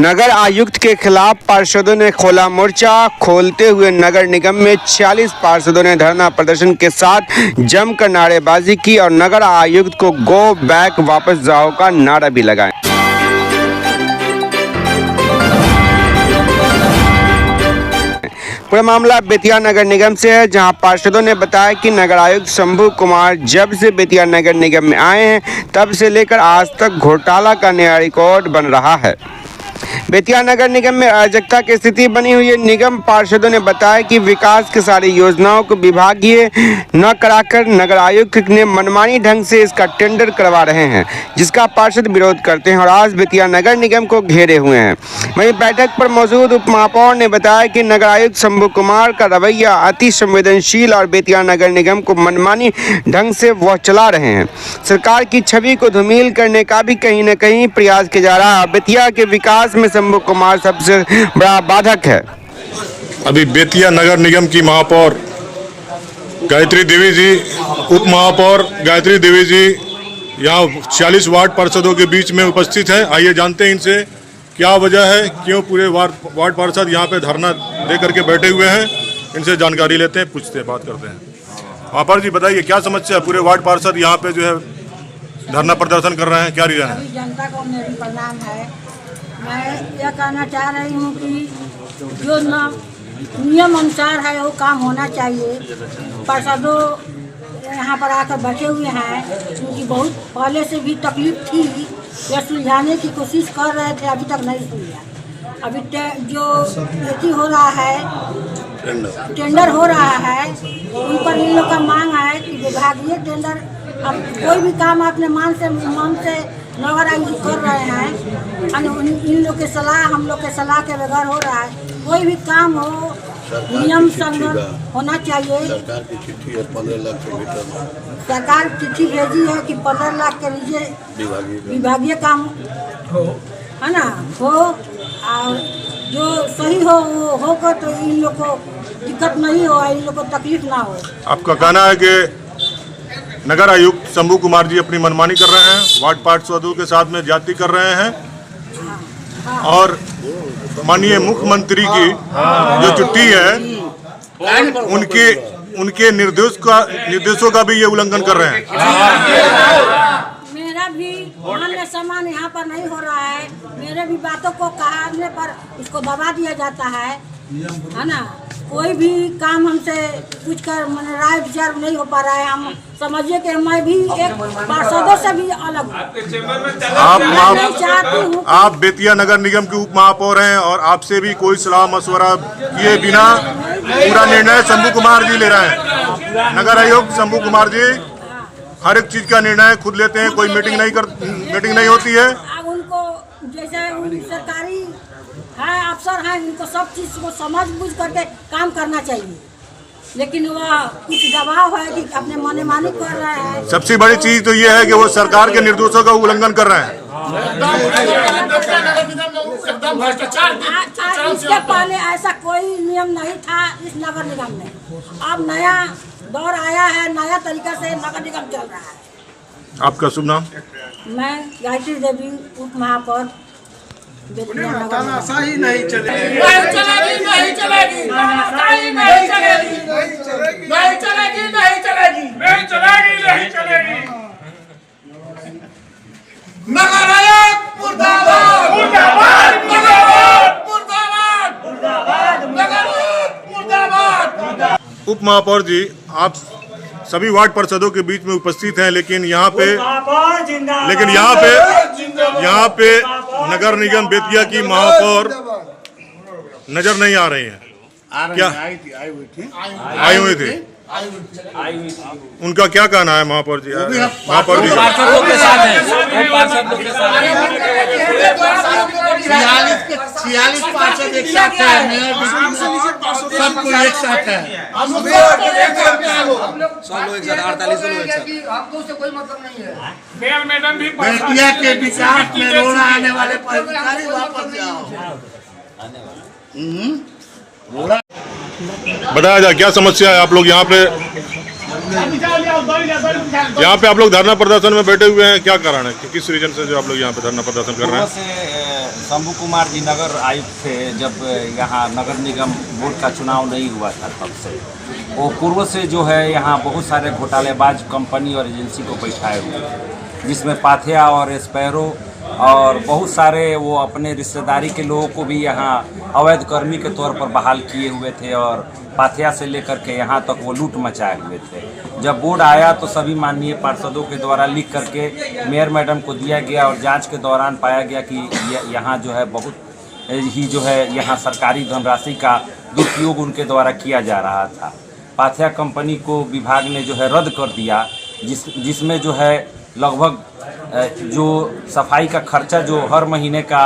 नगर आयुक्त के खिलाफ पार्षदों ने खोला मोर्चा। खोलते हुए नगर निगम में 46 पार्षदों ने धरना प्रदर्शन के साथ जमकर नारेबाजी की और नगर आयुक्त को गो बैक वापस जाओ का नारा भी लगाया। पूरा मामला बेतिया नगर निगम से है, जहां पार्षदों ने बताया कि नगर आयुक्त शंभू कुमार जब से बेतिया नगर निगम में आए हैं तब से लेकर आज तक घोटाला का नया रिकॉर्ड बन रहा है। बेतिया नगर निगम में अराजकता की स्थिति बनी हुई है। निगम पार्षदों ने बताया कि विकास की सारी योजनाओं को विभागीय न कराकर नगर आयुक्त ने मनमानी ढंग से इसका टेंडर करवा रहे हैं, जिसका पार्षद विरोध करते हैं और आज बेतिया नगर निगम को घेरे हुए हैं। वहीं बैठक पर मौजूद उप महापौर ने बताया कि नगर आयुक्त शंभू कुमार का रवैया अति संवेदनशील और बेतिया नगर निगम को मनमानी ढंग से वह चला रहे हैं। सरकार की छवि को धूमिल करने का भी कहीं न कहीं प्रयास किया जा रहा है। बेतिया के विकास में शंभू कुमार सबसे बड़ा बाधक है। अभी बेतिया नगर निगम की महापौर गायत्री देवी जी, उप महापौर गायत्री देवी जी यहाँ 46 वार्ड पार्षदों के बीच में उपस्थित हैं। आइए जानते हैं इनसे क्या वजह है, क्यों पूरे वार्ड पार्षद यहाँ पे धरना दे करके बैठे हुए हैं। इनसे जानकारी लेते हैं, पूछते हैं, बात करते हैं। महापौर जी बताइए क्या समस्या है, पूरे वार्ड पार्षद यहाँ पे जो है धरना प्रदर्शन कर रहे हैं, क्या रीजन है? जनता को मेरी प्रणाम है। मैं यह कहना चाह रही हूँ कि जो नियम अनुसार है वो काम होना चाहिए। पार्षदों यहाँ पर आकर बैठे हुए हैं, क्योंकि बहुत पहले से भी तकलीफ थी, यह सुलझाने की कोशिश कर रहे थे, अभी तक नहीं सुलझा। अभी जो खेती हो रहा है, टेंडर हो रहा है, उन पर इन लोग का मांग है कि विभागीय टेंडर, अब कोई भी काम अपने मन से नगर आयुक्त कर रहे हैं, इन लोग के सलाह, हम लोग के सलाह के बगैर हो रहा है। कोई भी काम हो नियम संगत होना चाहिए। सरकार की चिट्ठी है 15 लाख के भीतर, सरकार चिट्ठी भेजी है कि 15 लाख के नीचे विभागीय काम है ना हो, और जो सही हो वो होकर तो इन लोग को दिक्कत नहीं हो, इन लोग को तकलीफ ना हो। आपका कहना है कि नगर आयुक्त शंभू कुमार जी अपनी मनमानी कर रहे हैं, वार्ड पार्षदों के साथ में ज्यादती कर रहे हैं और माननीय मुख्यमंत्री की जो चिट्ठी है उनके निर्देशों का भी ये उल्लंघन कर रहे हैं। मेरा भी मान्य सम्मान यहाँ पर नहीं हो रहा है। मेरे भी बातों को कहने पर उसको दबा दिया जाता है ना। कोई भी काम हमसे पूछ कर राय विचार नहीं हो पा रहा है। हम समझिए कि मैं भी एक पार्षदों से भी अलग हूँ। आप बेतिया नगर निगम के उप महापौर हैं और आपसे भी कोई सलाह मशवरा किए बिना पूरा निर्णय शंभू कुमार जी ले रहे हैं। नगर आयुक्त शंभू कुमार जी हर एक चीज का निर्णय खुद लेते हैं, कोई मीटिंग नहीं होती है। अब उनको जैसे सरकारी है अफसर हैं, इनको सब चीज को समझ बुझ करके काम करना चाहिए, लेकिन वह कुछ दबाव है कि अपने मने मानी कर रहे हैं। सबसे बड़ी चीज तो ये है कि वो सरकार के निर्देशों का उल्लंघन कर रहे हैं। इसके पहले ऐसा कोई नियम नहीं था इस नगर निगम में। अब नया दौर आया है, नया तरीका से नगर निगम चल रहा है। आपका शुभ नाम? मैं गायत्री देवी, उप महापौर बेतिया नगर निगम। सही नहीं चलेगी, नहीं चलेगी, नहीं चलेगी, नहीं चलेगी, नहीं चलेगी, नहीं चलेगी, नहीं चलेगी, नहीं चलेगी, नहीं चलेगी। नगर आयुक्त मुर्दाबाद, मुर्दाबाद, मुर्दाबाद, मुर्दाबाद, मुर्दाबाद, नगर आयुक्त मुर्दाबाद। उप महापौर जी, आप सभी वार्ड पार्षदों के बीच में उपस्थित हैं, लेकिन यहाँ पे नगर निगम बेतिया की महापौर नजर नहीं आ रही है। क्या आई हुई थी? उनका क्या कहना है महापौर जी? महापौर जी 46 पार्षद एक साथ है, सबको एक साथ है। हम लोग एक साथ 48 लोग एक साथ। आपको उससे कोई मतलब नहीं है। मेयर मैडम भी बेतिया के विकास में रोड़ा आने वाले पदाधिकारी वापस जाओ। बताया जाए क्या समस्या है? आप लोग यहाँ पे आप लोग धरना प्रदर्शन में बैठे हुए हैं, क्या कारण है? किस रीजन से जो आप लोग यहाँ पे धरना प्रदर्शन कर रहे हैं? शंभू कुमार जी नगर आयुक्त थे जब यहाँ नगर निगम बोर्ड का चुनाव नहीं हुआ था तब से वो पूर्व से जो है यहाँ बहुत सारे घोटालेबाज कंपनी और एजेंसी को बैठाए हुए हैं, जिसमें पाथिया और स्पैरो और बहुत सारे वो अपने रिश्तेदारी के लोगों को भी यहाँ अवैध कर्मी के तौर पर बहाल किए हुए थे और पाथिया से लेकर के यहाँ तक वो लूट मचाए हुए थे। जब बोर्ड आया तो सभी माननीय पार्षदों के द्वारा लिख करके मेयर मैडम को दिया गया और जांच के दौरान पाया गया कि यहाँ जो है बहुत ही जो है यहाँ सरकारी धनराशि का दुरुपयोग उनके द्वारा किया जा रहा था। पाथिया कंपनी को विभाग ने जो है रद्द कर दिया, जिसमें जो है लगभग जो सफाई का खर्चा जो हर महीने का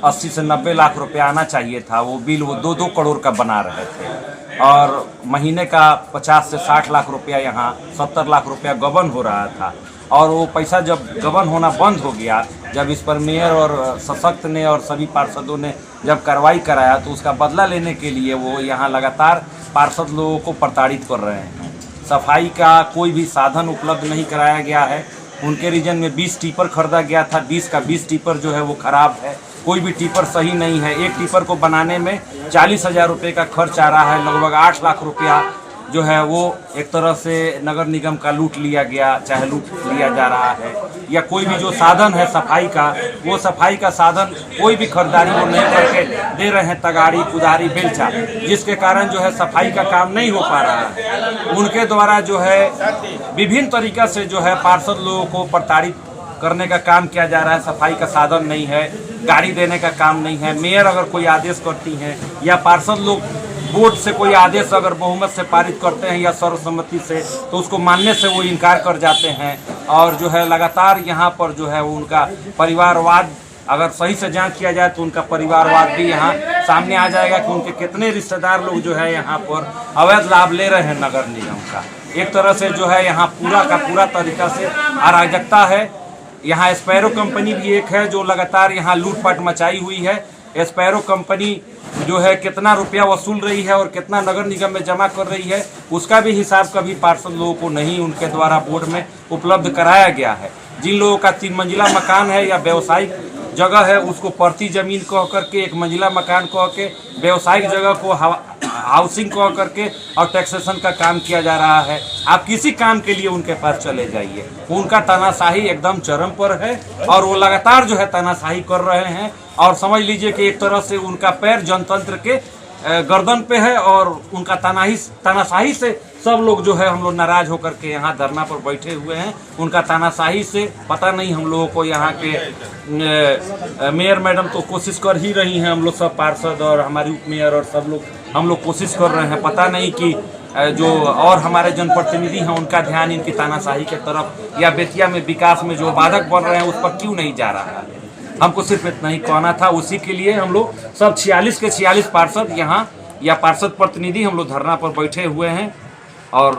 80 से 90 लाख रुपया आना चाहिए था, वो बिल वो 2-2 करोड़ का बना रहे थे और महीने का 50 से 60 लाख रुपया यहाँ 70 लाख रुपया गबन हो रहा था। और वो पैसा जब गबन होना बंद हो गया, जब इस पर मेयर और सशक्त ने और सभी पार्षदों ने जब कार्रवाई कराया तो उसका बदला लेने के लिए वो यहाँ लगातार पार्षद लोगों को प्रताड़ित कर रहे हैं। सफाई का कोई भी साधन उपलब्ध नहीं कराया गया है। उनके रीजन में 20 टिपर खरीदा गया था, 20 का 20 टिपर जो है वो ख़राब है, कोई भी टिपर सही नहीं है। एक टिपर को बनाने में 40,000 रुपये का खर्च आ रहा है, लगभग 8 लाख रुपया जो है वो एक तरह से नगर निगम का लूट लिया गया, चाहे लूट लिया जा रहा है। या कोई भी जो साधन है सफाई का, वो सफाई का साधन कोई भी खरीदारी वो नहीं करके दे रहे हैं, तगाड़ी कुदारी बेलचा, जिसके कारण जो है सफाई का काम नहीं हो पा रहा है। उनके द्वारा जो है विभिन्न तरीक़ा से जो है पार्षद लोगों को प्रताड़ित करने का काम किया जा रहा है। सफाई का साधन नहीं है, गाड़ी देने का काम नहीं है। मेयर अगर कोई आदेश करती हैं या पार्षद लोग बोर्ड से कोई आदेश अगर बहुमत से पारित करते हैं या सर्वसम्मति से, तो उसको मानने से वो इनकार कर जाते हैं। और जो है लगातार यहाँ पर जो है उनका परिवारवाद अगर सही से जांच किया जाए तो उनका परिवारवाद भी यहाँ सामने आ जाएगा कि उनके कितने रिश्तेदार लोग जो है यहाँ पर अवैध लाभ ले रहे हैं नगर निगम का। एक तरह से जो है यहाँ पूरा का पूरा तरीका से अराजकता है। यहाँ स्पैरो कंपनी भी एक है जो लगातार यहाँ लूटपाट मचाई हुई है। स्पैरो कंपनी जो है कितना रुपया वसूल रही है और कितना नगर निगम में जमा कर रही है, उसका भी हिसाब कभी पार्षद लोगों को नहीं उनके द्वारा बोर्ड में उपलब्ध कराया गया है। जिन लोगों का 3 मंजिला मकान है या व्यवसायिक जगह है, उसको प्रति जमीन कह करके 1 मंजिला मकान कह के, व्यवसायिक जगह को हाउसिंग कह करके और टैक्सेशन का काम किया जा रहा है। आप किसी काम के लिए उनके पास चले जाइए, उनका तानाशाही एकदम चरम पर है और वो लगातार जो है तानाशाही कर रहे हैं। और समझ लीजिए कि एक तरह से उनका पैर जनतंत्र के गर्दन पे है और उनका तानाशाही से सब लोग जो है हम लोग नाराज होकर के यहाँ धरना पर बैठे हुए हैं। उनका तानाशाही से पता नहीं हम लोगों को यहाँ के मेयर मैडम तो कोशिश कर ही रही हैं, हम लोग सब पार्षद और हमारी उप मेयर और सब लोग हम लोग कोशिश कर रहे हैं। पता नहीं कि जो और हमारे जनप्रतिनिधि हैं उनका ध्यान इनकी तानाशाही के तरफ या बेतिया में विकास में जो बाधक बन रहे हैं उस पर क्यों नहीं जा रहा है। हमको सिर्फ इतना ही कहना था, उसी के लिए हम लोग सब 46 के 46 पार्षद यहाँ या पार्षद प्रतिनिधि हम लोग धरना पर बैठे हुए हैं। और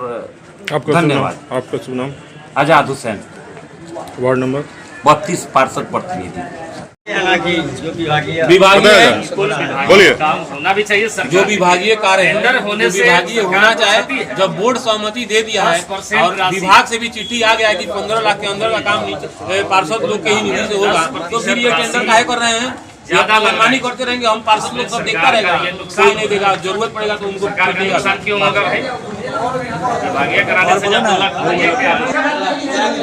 धन्यवाद। आपका शुभ नाम? आजाद हुसैन, वार्ड नंबर 32 पार्षद प्रतिनिधि। विभागीय बोलिए काम होना भी चाहिए सरकार, जो विभागीय कार्य है टेंडर होने से विभागीय होना चाहे। जब बोर्ड सहमति दे दिया है और विभाग से भी चिट्ठी आ गया है कि 15 लाख के अंदर का काम पार्षद लोग के ही निधि से होगा, तो फिर ये टेंडर काहे कर रहे हैं? ज्यादा मनमानी करते रहेंगे, हम पार्षद लोग सब देखता रहेगा, कोई नहीं देगा, जरूरत पड़ेगा तो उनको नुकसान क्यों होगा भाई? विभागीय कराने से जब 2 लाख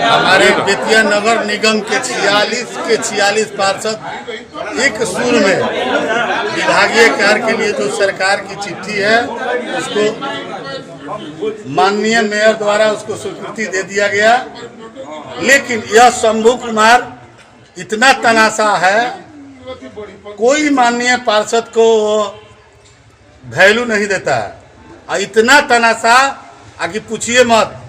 हमारे बेतिया नगर निगम के 46 पार्षद एक सुर में विभागीय कार्य के लिए जो सरकार की चिट्ठी है उसको माननीय मेयर द्वारा उसको स्वीकृति दे दिया गया। लेकिन यह शंभू कुमार इतना तनाशा है, कोई माननीय पार्षद को वैल्यू नहीं देता है और इतना तनाशा आगे पूछिए मत।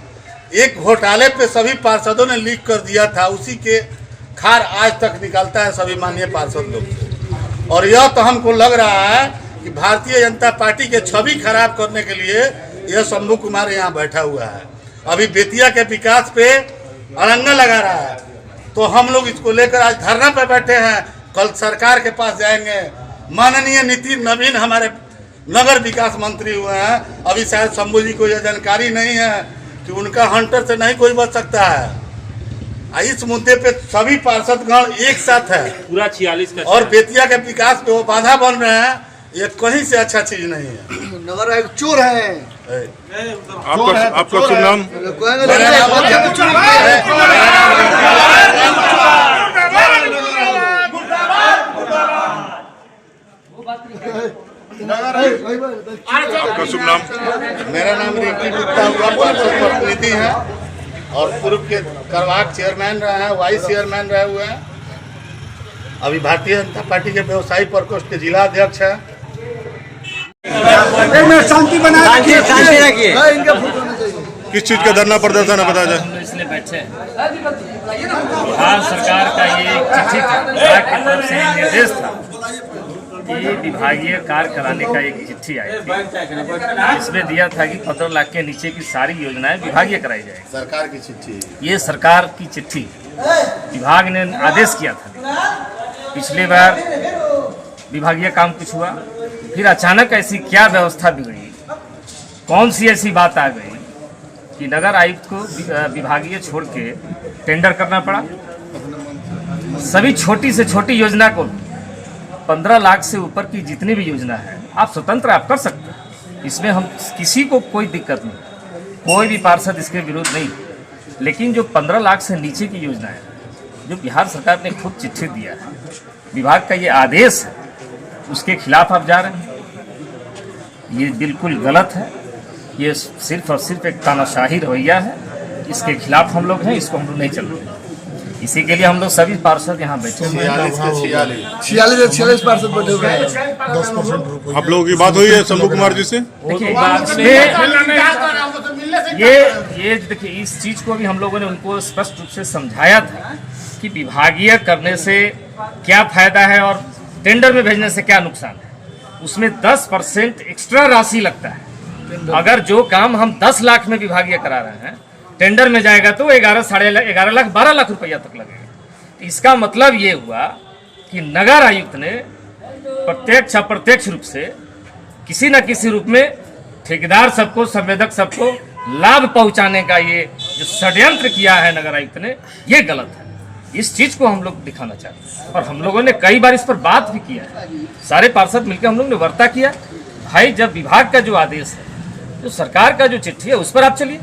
एक घोटाले पे सभी पार्षदों ने लीक कर दिया था, उसी के खार आज तक निकलता है सभी माननीय पार्षद लोग। और यह तो हमको लग रहा है कि भारतीय जनता पार्टी के छवि खराब करने के लिए यह शंभू कुमार यहाँ बैठा हुआ है। अभी बेतिया के विकास पे अड़ंगा लगा रहा है, तो हम लोग इसको लेकर आज धरना पे बैठे हैं। कल सरकार के पास जाएंगे। माननीय नितिन नवीन हमारे नगर विकास मंत्री हुए हैं, अभी शायद शंभू जी को यह जानकारी नहीं है कि उनका हंटर से नहीं कोई बच सकता है। इस मुद्दे पे सभी पार्षदगण एक साथ है पूरा 46 का और बेतिया के विकास पे वो बाधा बन रहे हैं, ये कहीं से अच्छा चीज नहीं है। नगर आयुक्त चोर है। आपका शुभ नाम? आपका शुभ नाम? मेरा नाम रिंकी गुप्ता हुआ, पार्षद प्रतिनिधि है और पूर्व के करवाक चेयरमैन रहे हैं, वाइस चेयरमैन रहे हुए हैं। अभी भारतीय जनता पार्टी के व्यवसायी प्रकोष्ठ के जिला अध्यक्ष है। शांति बनाए रखिए। किस चीज का धरना प्रदर्शन है, बताया जाए? इसलिए बैठे बिहार सरकार का ये एक चिट्ठी था, विभाग की तरफ से निर्देश था कि विभागीय कार्य कराने का एक चिट्ठी आई थी। इसमें दिया था कि 15 लाख के नीचे की सारी योजनाएं विभागीय कराई जाएगी। सरकार की चिट्ठी, ये सरकार की चिट्ठी विभाग ने आदेश किया था। पिछली बार विभागीय काम कुछ हुआ, फिर अचानक ऐसी क्या व्यवस्था बिगड़ी, कौन सी ऐसी बात आ गई कि नगर आयुक्त को विभागीय छोड़ के टेंडर करना पड़ा। सभी छोटी से छोटी योजना को 15 लाख से ऊपर की जितनी भी योजना है आप स्वतंत्र आप कर सकते हैं, इसमें हम किसी को कोई दिक्कत नहीं, कोई भी पार्षद इसके विरोध नहीं। लेकिन जो 15 लाख से नीचे की योजना है, जो बिहार सरकार ने खुद चिट्ठी दिया है, विभाग का ये आदेश है, उसके खिलाफ आप जा रहे हैं, ये बिल्कुल गलत है। ये सिर्फ और सिर्फ एक तानाशाही रवैया है, इसके खिलाफ हम लोग हैं, इसको हम लोग नहीं चल रहे। इसी के लिए हम लोग सभी पार्षद यहाँ बैठे हुए हैं। 46 पार्षद बैठे हुए हैं। आप लोगों की बात हुई है शंभू कुमार जी से? देखिए ये देखिए इस चीज को भी हम लोगों ने उनको स्पष्ट रूप से समझाया था कि विभागीय करने से क्या फायदा है और टेंडर में भेजने से क्या नुकसान है। उसमें 10% एक्स्ट्रा राशि लगता है। अगर जो काम हम 10 लाख में विभागीय करा रहे हैं, टेंडर में जाएगा तो 11, साढ़े 11 लाख 12 लाख रुपया तक लगेगा। इसका मतलब ये हुआ कि नगर आयुक्त ने प्रत्यक्ष अप्रत्यक्ष रूप से किसी न किसी रूप में ठेकेदार सबको, संवेदक सबको लाभ पहुंचाने का ये जो षड्यंत्र किया है नगर आयुक्त ने, ये गलत है। इस चीज को हम लोग दिखाना चाहते हैं और हम लोगों ने कई बार इस पर बात भी किया है। सारे पार्षद मिलकर हम लोग ने वार्ता किया, भाई जब विभाग का जो आदेश है, जो सरकार का जो चिट्ठी है, उस पर आप चलिए।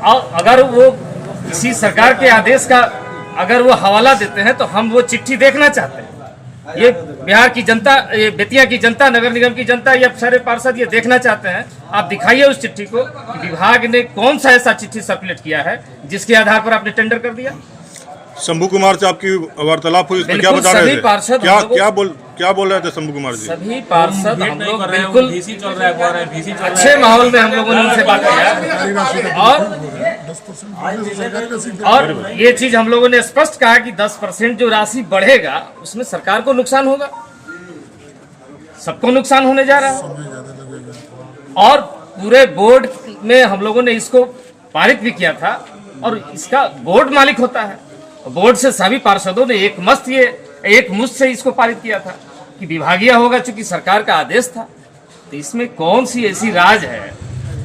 और अगर वो किसी सरकार के आदेश का अगर वो हवाला देते हैं तो हम वो चिट्ठी देखना चाहते हैं। ये बिहार की जनता, ये बेतिया की जनता, नगर निगम की जनता, या सारे पार्षद ये देखना चाहते हैं। आप दिखाइए उस चिट्ठी को कि विभाग ने कौन सा ऐसा चिट्ठी सर्कुलेट किया है जिसके आधार पर आपने टेंडर कर दिया। शंभू कुमार से आपकी वार्तालाप हुई, उसमें क्या बता रहे थे? क्या बोल रहे थे शंभू कुमार जी? सभी पार्षद हम लोग बिल्कुल अच्छे माहौल में हम लोगों ने उनसे बात किया और ये चीज हम लोगों ने स्पष्ट कहा कि 10% जो राशि बढ़ेगा उसमें सरकार को नुकसान होगा, सबको नुकसान होने जा रहा है। और पूरे बोर्ड में हम लोगों ने इसको पारित भी किया था और इसका बोर्ड मालिक होता है। बोर्ड से सभी पार्षदों ने एक मुश्त से इसको पारित किया था कि विभागीय होगा, चूंकि सरकार का आदेश था। तो इसमें कौन सी ऐसी राज है,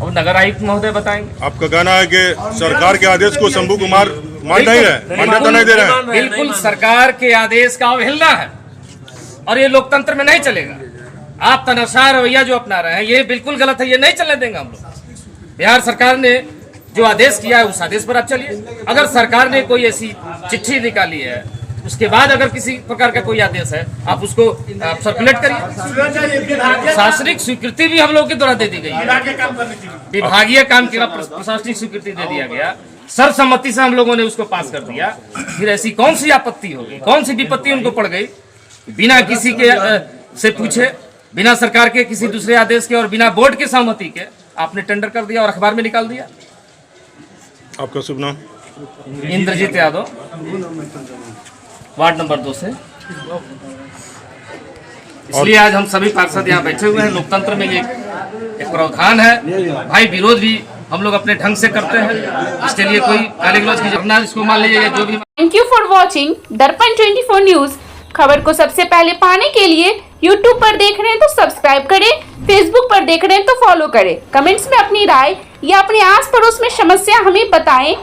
और नगर आयुक्त महोदय बताएंगे। आपका कहना है कि सरकार के आदेश को शंभू कुमार मान्यता नहीं दे रहे हैं? बिल्कुल सरकार के आदेश का अवहेलना है और ये लोकतंत्र में नहीं चलेगा। आप तनाशाह रवैया जो अपना रहे हैं ये बिल्कुल गलत है, ये नहीं चलने देंगे हम लोग। बिहार सरकार ने जो आदेश किया है उस आदेश पर आप चलिए। अगर सरकार ने कोई ऐसी चिट्ठी निकाली है, उसके बाद अगर किसी प्रकार का कोई आदेश है, आप उसको सर्कुलेट करिए। प्रशासनिक स्वीकृति भी हम लोग के द्वारा दे दी गई है, विभागीय काम की प्रशासनिक स्वीकृति दे दिया गया, सर्वसम्मति से हम लोगों ने उसको पास कर दिया। फिर ऐसी कौन सी आपत्ति होगी, कौन सी विपत्ति उनको पड़ गई, बिना किसी के से पूछे, बिना सरकार के किसी दूसरे आदेश के और बिना बोर्ड के सहमति के आपने टेंडर कर दिया और अखबार में निकाल दिया। आपका शुभ नाम? इंद्रजीत यादव, वार्ड नंबर 2 से। इसलिए आज हम सभी पार्षद यहाँ बैठे हुए हैं। लोकतंत्र में ये एक प्रावधान है, भाई विरोध भी हम लोग अपने ढंग से करते हैं, इसके लिए कोई गाली गलौज की जरूरत नहीं, इसको मान लीजिए जो भी। थैंक यू फॉर वॉचिंग दर्पण 24 न्यूज। खबर को सबसे पहले पाने के लिए YouTube पर देख रहे हैं तो सब्सक्राइब करें, Facebook पर देख रहे हैं तो फॉलो करें। कमेंट्स में अपनी राय या अपने आस पड़ोस में समस्या हमें बताएं।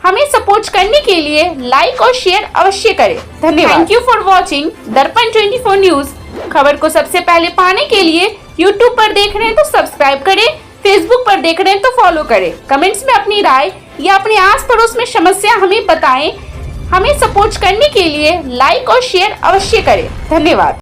हमें सपोर्ट करने के लिए लाइक और शेयर अवश्य करें। धन्यवाद। थैंक यू फॉर वॉचिंग दर्पण 24 न्यूज। खबर को सबसे पहले पाने के लिए यूट्यूब पर देख रहे हैं तो सब्सक्राइब करें, फेसबुक पर देख रहे हैं तो फॉलो करें। कमेंट्स में अपनी राय या अपने आस पड़ोस में समस्या हमें बताएं। हमें सपोर्ट करने के लिए लाइक और शेयर अवश्य करें। धन्यवाद।